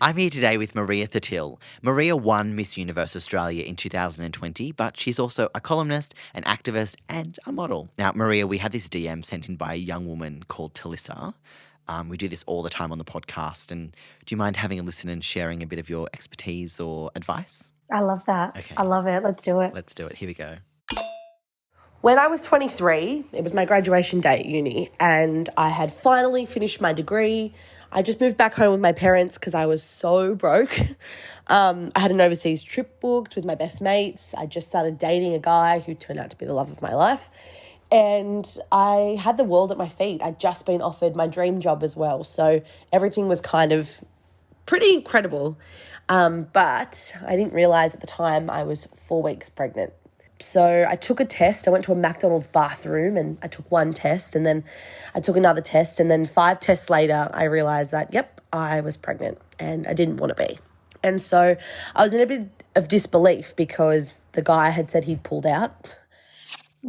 I'm here today with Maria Thattil. Maria won Miss Universe Australia in 2020, but she's also a columnist, an activist, and a model. Now, Maria, we had this DM sent in by a young woman called Talissa. We do this all the time on the podcast. And do you mind having a listen and sharing a bit of your expertise or advice? I love that. Okay. I love it. Let's do it. Let's do it. Here we go. When I was 23, it was my graduation day at uni, and I had finally finished my degree. I just moved back home with my parents because I was so broke. I had an overseas trip booked with my best mates. I just started dating a guy who turned out to be the love of my life. And I had the world at my feet. I'd just been offered my dream job as well. So everything was kind of pretty incredible. But I didn't realise at the time I was 4 weeks pregnant. So I took a test. I went to a McDonald's bathroom and I took one test, and then I took another test, and then 5 tests later I realised that, yep, I was pregnant and I didn't want to be. And so I was in a bit of disbelief because the guy had said he'd pulled out.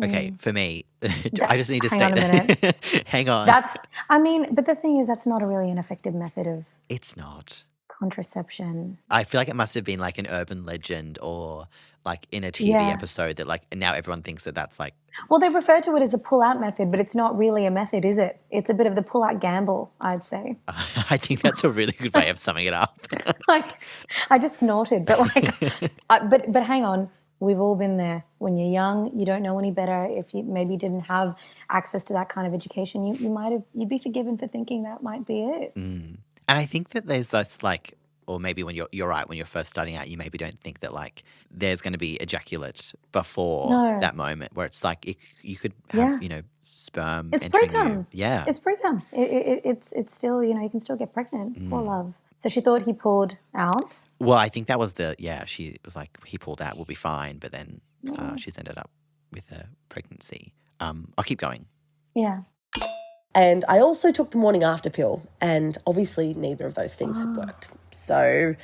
Okay, for me, I just need to hang on a minute. Hang on. But the thing is, that's not really an effective method of It's not. contraception. I feel like it must have been like an urban legend or like in a TV episode that like now everyone thinks that that's like. Well, they refer to it as a pull-out method, but it's not really a method, is it? It's a bit of the pull-out gamble, I'd say. I think that's a really good way of summing it up. Like, I just snorted, but but hang on. We've all been there. When you're young, you don't know any better. If you maybe didn't have access to that kind of education, you'd be forgiven for thinking that might be it. And I think that there's this like, or maybe when you're right, when you're first starting out, you maybe don't think that like there's going to be ejaculate before that moment where it's like you could have, sperm It's entering pre-cum. you. Yeah. It's pre-cum. It's still, you can still get pregnant. Poor love. So she thought he pulled out. Well, I think that was she was like, he pulled out, we'll be fine. But then she's ended up with a pregnancy. I'll keep going. Yeah. And I also took the morning after pill, and obviously neither of those things had worked. So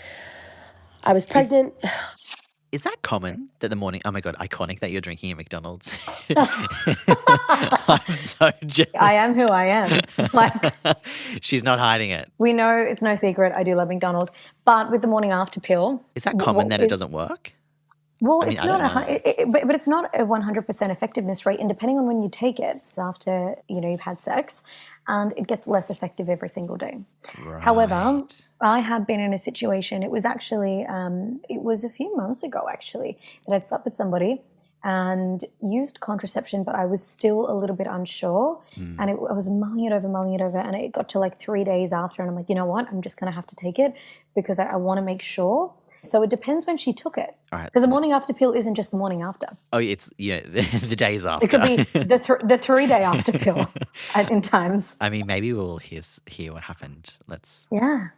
I was pregnant. Is that common that the morning, oh my God, iconic that you're drinking at McDonald's? I'm so jealous. I am who I am. Like, she's not hiding it. we know it's no secret. I do love McDonald's. But with the morning after pill. Is that common that it doesn't work? Well, I mean, it's I not don't but it's not a 100% effectiveness rate, and depending on when you take it after you've had sex, and it gets less effective every single day. Right. However, I had been in a situation. It was actually it was a few months ago actually that I'd slept with somebody and used contraception, but I was still a little bit unsure, and I was mulling it over, and it got to like 3 days after, and I'm like, you know what, I'm just going to have to take it because I want to make sure. So it depends when she took it. All right. Because the morning after pill isn't just the morning after. Oh, it's the days after. It could be the 3 day after pill in times. I mean, maybe we'll hear what happened. Yeah.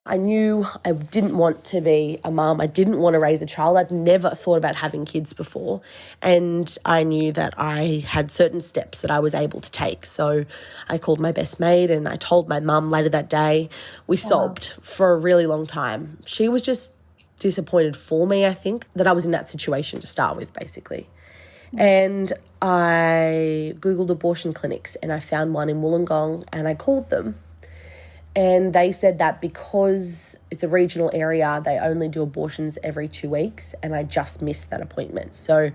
I knew I didn't want to be a mum. I didn't want to raise a child. I'd never thought about having kids before. And I knew that I had certain steps that I was able to take. So I called my best mate and I told my mum later that day. We sobbed for a really long time. She was just disappointed for me, I think, that I was in that situation to start with, basically. And I Googled abortion clinics and I found one in Wollongong and I called them. And they said that because it's a regional area, they only do abortions every 2 weeks, and I just missed that appointment. So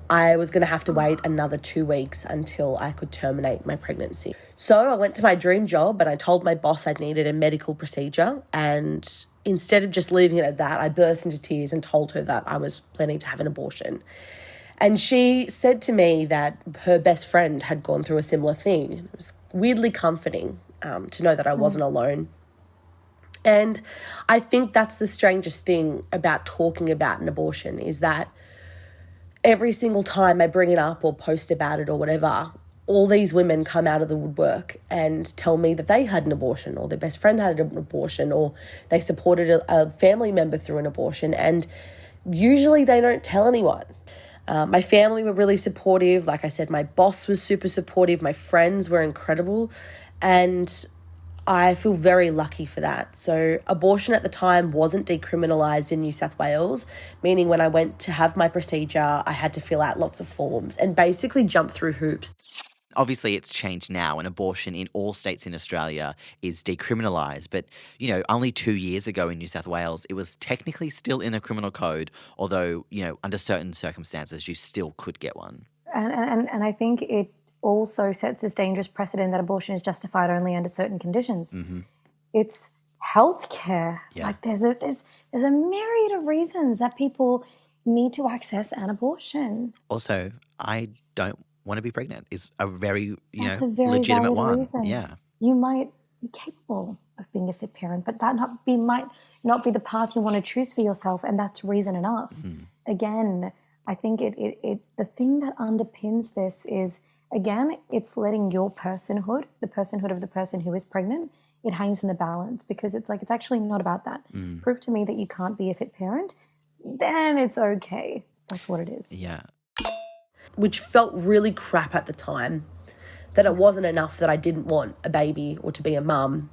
I was going to have to wait another 2 weeks until I could terminate my pregnancy. So I went to my dream job and I told my boss I needed a medical procedure, and instead of just leaving it at that, I burst into tears and told her that I was planning to have an abortion. And she said to me that her best friend had gone through a similar thing. It was weirdly comforting to know that I wasn't alone. And I think that's the strangest thing about talking about an abortion, is that every single time I bring it up or post about it or whatever, all these women come out of the woodwork and tell me that they had an abortion, or their best friend had an abortion, or they supported a family member through an abortion. And usually they don't tell anyone. My family were really supportive. Like I said, my boss was super supportive. My friends were incredible. And I feel very lucky for that. So abortion at the time wasn't decriminalised in New South Wales, meaning when I went to have my procedure, I had to fill out lots of forms and basically jump through hoops. Obviously, it's changed now, and abortion in all states in Australia is decriminalised. But, only 2 years ago in New South Wales, it was technically still in the criminal code, although, under certain circumstances, you still could get one. And I think it also sets this dangerous precedent that abortion is justified only under certain conditions. It's healthcare. Yeah. Like there's a myriad of reasons that people need to access an abortion. Also, I don't want to be pregnant is a very, That's a very legitimate valid one. reason. Yeah. You might be capable of being a fit parent, but that might not be the path you want to choose for yourself, and that's reason enough. Again, I think the thing that underpins this is, again, it's letting your personhood, the personhood of the person who is pregnant, it hangs in the balance, because it's like, it's actually not about that. Prove to me that you can't be a fit parent, then it's okay. That's what it is. Yeah. Which felt really crap at the time, that it wasn't enough that I didn't want a baby or to be a mum,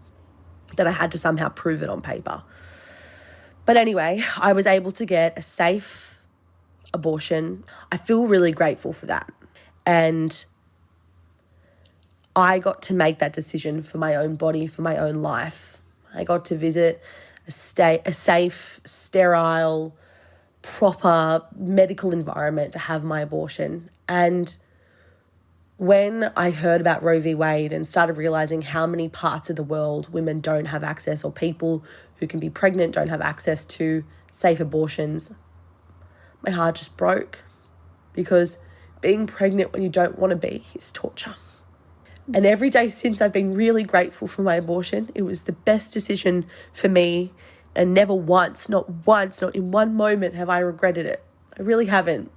that I had to somehow prove it on paper. But anyway, I was able to get a safe abortion. I feel really grateful for that. And I got to make that decision for my own body, for my own life. I got to visit a safe, sterile, proper medical environment to have my abortion. And when I heard about Roe v. Wade and started realising how many parts of the world women don't have access, or people who can be pregnant don't have access to safe abortions, my heart just broke, because being pregnant when you don't want to be is torture. And every day since, I've been really grateful for my abortion. It was the best decision for me, and never once, not in one moment have I regretted it. I really haven't.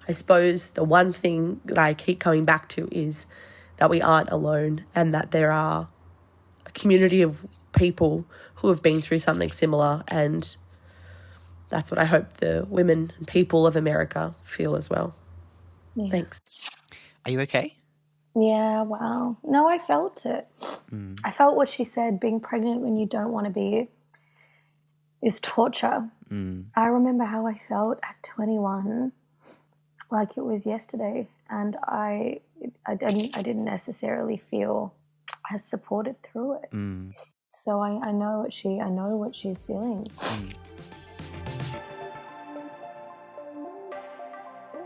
I suppose the one thing that I keep coming back to is that we aren't alone, and that there are a community of people who have been through something similar, and that's what I hope the women and people of America feel as well. Yeah. Thanks. Are you okay? Yeah, wow. No, I felt it. I felt what she said, being pregnant when you don't want to be is torture. I remember how I felt at 21, like it was yesterday, and I didn't necessarily feel as supported through it. So I know what she's feeling.